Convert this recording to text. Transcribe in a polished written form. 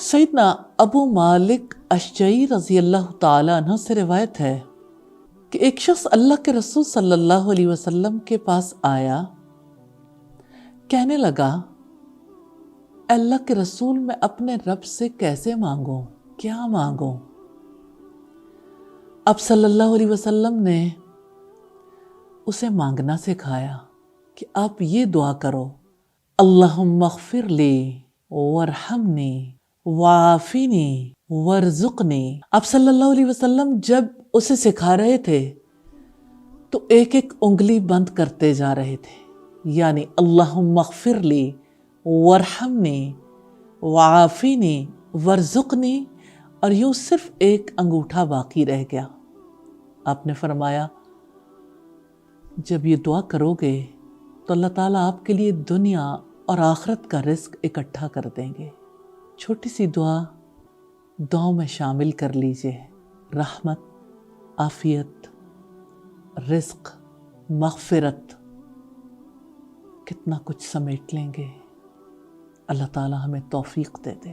سیدنا ابو مالک اشجعی رضی اللہ تعالیٰ عنہ سے روایت ہے کہ ایک شخص اللہ کے رسول صلی اللہ علیہ وسلم کے پاس آیا، کہنے لگا، اللہ کے رسول میں اپنے رب سے کیسے مانگوں، کیا مانگوں؟ اب صلی اللہ علیہ وسلم نے اسے مانگنا سکھایا کہ آپ یہ دعا کرو، اللہم اغفر لی وارحمنی وعافینی وارزقنی۔ اب صلی اللہ علیہ وسلم جب اسے سکھا رہے تھے تو ایک ایک انگلی بند کرتے جا رہے تھے، یعنی اللہم اغفر لی وارحمنی وعافینی وارزقنی، اور یوں صرف ایک انگوٹھا باقی رہ گیا۔ آپ نے فرمایا، جب یہ دعا کرو گے تو اللہ تعالیٰ آپ کے لیے دنیا اور آخرت کا رزق اکٹھا کر دیں گے۔ چھوٹی سی دعاؤں میں شامل کر لیجئے، رحمت، عافیت، رزق، مغفرت، کتنا کچھ سمیٹ لیں گے۔ اللہ تعالیٰ ہمیں توفیق دے دے۔